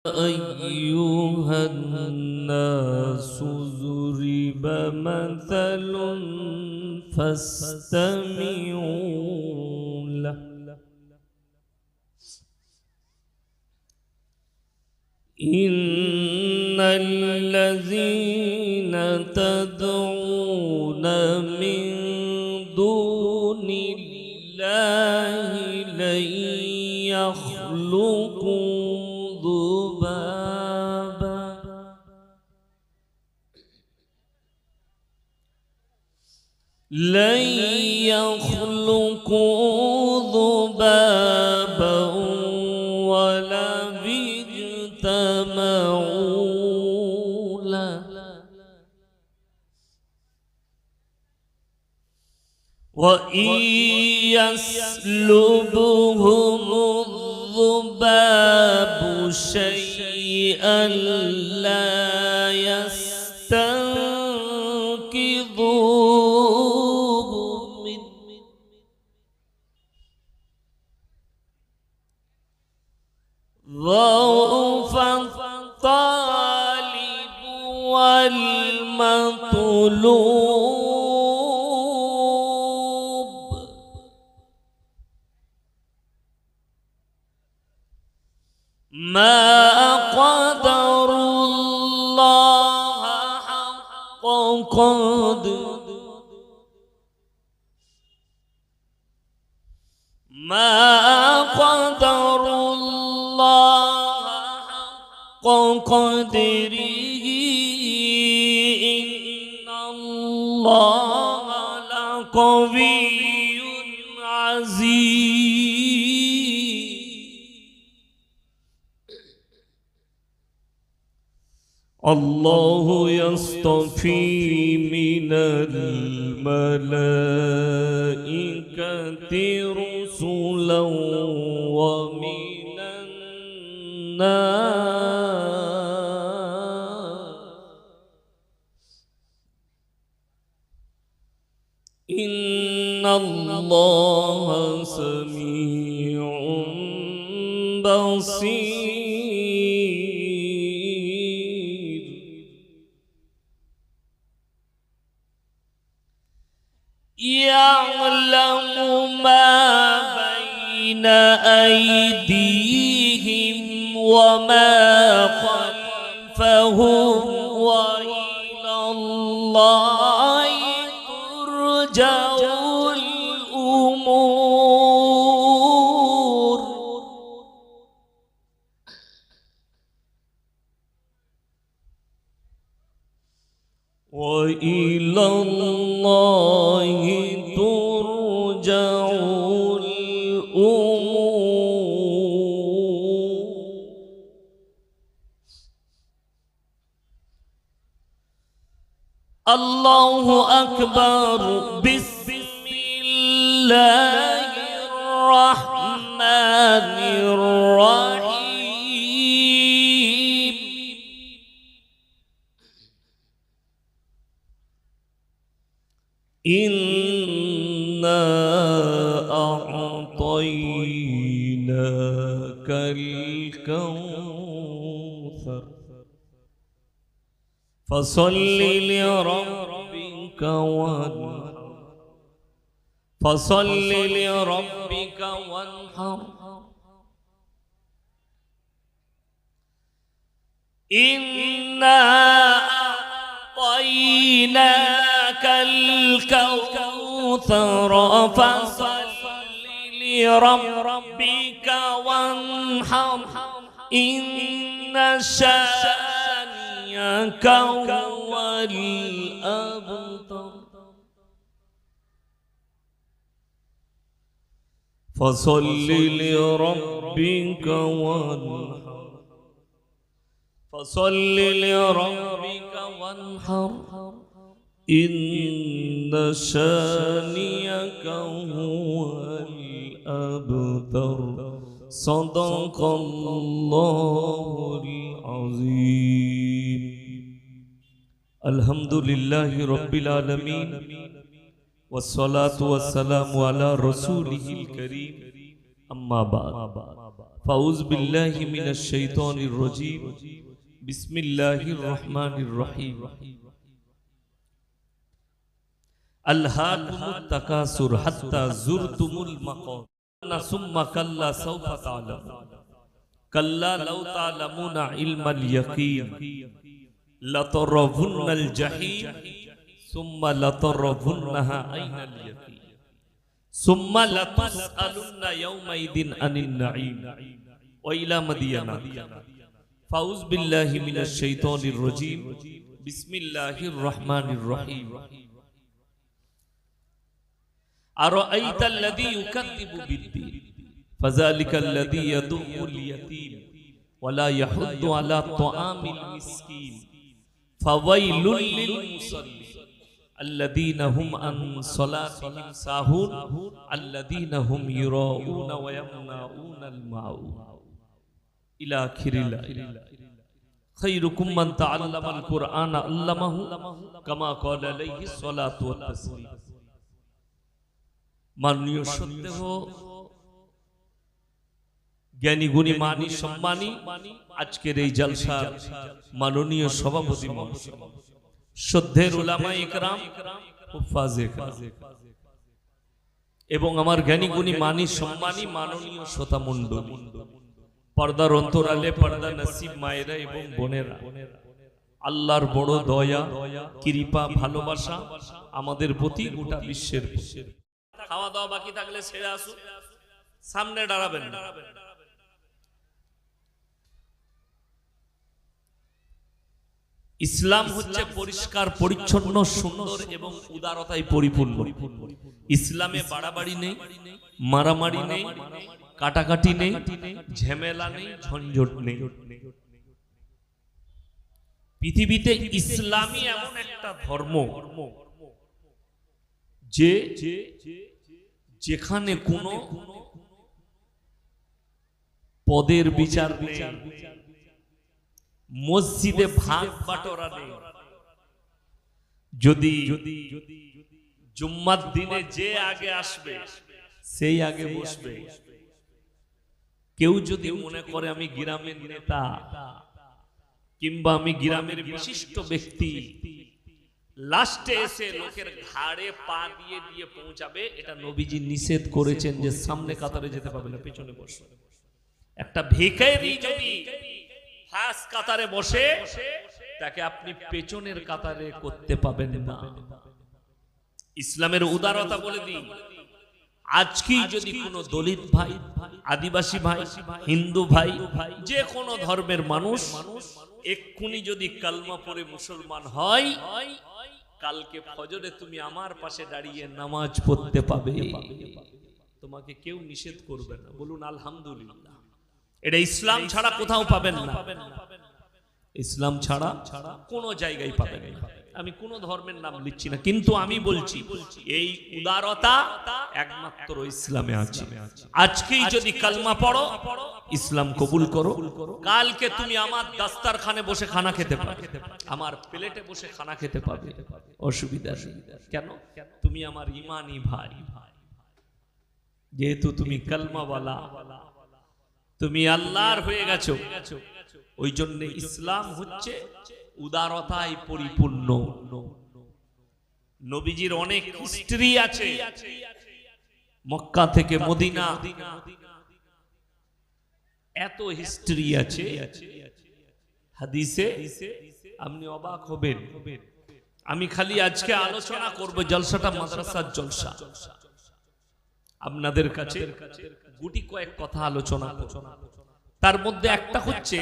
أيها الناس ضرب مثل فاستمعوا له إن الذين تدعون من دون الله لن يخلقوا ذبابا ولا اجتمعوا له وإن يسلبهم الذباب شيئا لا يستنقذوه منه ضعف الطالب والمطلوب ما قدر الله حق قدره ما قدر الله حق قدره إن الله لقوي عزيز الله يصطفي من الملائكة رسلا ومن الناس إن الله سميع بصير يعلم ما بين أيديهم وما خلفهم وإلى الله ترجع الأمور وإلى الله ترجع الأمور الله أكبر بسم الله الرحمن الرحيم إنا أعطيناك الكوثر فصل لربك وانحر إنا أعطيناك الكوثر فصل لربك وانحر إن شانئك هو الأبتر فصل لربك وانحر إن شانئك هو الأبتر صدق الله العظيم الحمد لله رب العالمين والصلاة والسلام على رسوله الكريم أما بعد ফাউজ বিল্লাহি মিনাশ শাইতানির রাজীম বিসমিল্লাহির রহমানির রহিম আলহাকুমুত তাকাসুর হাত্তা যুরতুমুল মাকাবির সুম্মা কাল্লা সাওফা তা'লামুন কাল্লা লাউ তা'লামুনা ইলমাল ইয়াকিন লাতারাবুন্নাল জাহিম সুম্মা লাতারাবুন্নাহা আইনাল ইয়াকিন সুম্মা লাতুসআলুন্না ইয়াওমাইদিন আনিন নাঈম ওয়া ইলা মাদিয়ানা ফাউজ বিল্লাহি মিনাশ শাইতানির রাজীম বিসমিল্লাহির রহমানির রহিম আরাআইতাল্লাযী ইউকাযযিবু বিদ্দীন ফাযালিকাল্লাযী ইয়াদুউল ইয়াতীম ওয়া লা ইয়াহুদ্দু আলা তুআমিল মিসকিন ফাওয়াইলুল লিল মুসাল্লিন الذين هم عن صلاتهم ساهون الذين هم يراءون ويمنعون الماعون إلى آخر الآية خيركم من تعلم القرآن علمه كما قال عليه الصلاة والتسليم মাননীয় সত্ত্বেহ জ্ঞানী গুণী মানী সম্মানী আজকের এই জলসার মাননীয় সভাপতি মহাশয় শ্রদ্ধের উলামায়ে ইকরাম হুফাজে কেরাম এবং আমার জ্ঞানী গুণী মানী সম্মানী মাননীয় শ্রোতা মণ্ডলী পর্দার অন্তরালে পর্দা নসিব মায়েরা এবং বোনেরা আল্লাহর বড় দয়া কৃপা ভালোবাসা আমাদের প্রতি গোটা বিশ্বের খাওয়া দাওয়া বাকি থাকলে ছেড়ে আসুন সামনে দাঁড়াবেন না ইসলাম হচ্ছে পরিষ্কার পরিচ্ছন্ন সুন্দর এবং উদারতায় পরিপূর্ণ ইসলামে বাড়াবাড়ি নেই মারামারি নেই কাটাকাটি নেই ঝামেলা নেই ঝঞ্ঝট নেই পৃথিবীতে ইসলামই এমন একটা ধর্ম যে যেখানে কোনো পদের বিচার নেই মসজিদে ভাগ বাটোয়ারা নেই যদি জুম্মার দিনে যে আগে আসবে সেই আগে বসবে কেউ যদি মনে করে আমি গ্রামের নেতা কিংবা আমি গ্রামের বিশিষ্ট ব্যক্তি লাস্টে এসে লোকের ঘাড়ে পা দিয়ে দিয়ে পৌঁছাবে এটা নবীজি নিষেধ করেছেন যে সামনে কাতারে যেতে পারবে না পেছনে বসবে একটা ভিখারি যদি ফার্স্ট কাতারে বসে তাকে আপনি পেছনের কাতারে করতে পাবেন না ইসলামের উদারতা বলে দিই আজকে যদি কোনো দলিত ভাই আদিবাসী ভাই হিন্দু ভাই যে কোনো ধর্মের মানুষ এক্ষুনি যদি কালমা পড়ে মুসলমান হয় কালকে ফজরে তুমি আমার পাশে দাঁড়িয়ে নামাজ পড়তে পাবে তোমাকে কেউ নিষেধ করবে না বলুন আলহামদুলিল্লাহ এটা ইসলাম ছাড়া কোথাও পাবেন না ইসলাম ছাড়া কোনো জায়গায় পাবেন না আমি কোন ধর্মের নাম লিখছি না কিন্তু আমি বলছি এই উদারতা একমাত্র ইসলামে আছে আজকেই যদি কালমা পড়ো ইসলাম কবুল করো কালকে তুমি আমার দাস্তারখানে বসে খানা খেতে পাবে আমার প্লেটে বসে খানা খেতে পাবে অসুবিধা নেই কেন তুমি আমার ঈমানি ভাই যেহেতু তুমি কালমাওয়ালা তুমি আল্লাহর হয়ে গেছো ওই জন্য ইসলাম হচ্ছে উদারতায় পরিপূর্ণ নবীজির অনেক হিস্ট্রি আছে মক্কা থেকে মদিনা এত হিস্ট্রি আছে হাদিসে আপনি অবাক হবেন আমি খালি আজকে আলোচনা করব জলসাটা মাদ্রাসার জলসা আপনাদের কাছে গুটি কয়েক কথা আলোচনা করব তার মধ্যে একটা হচ্ছে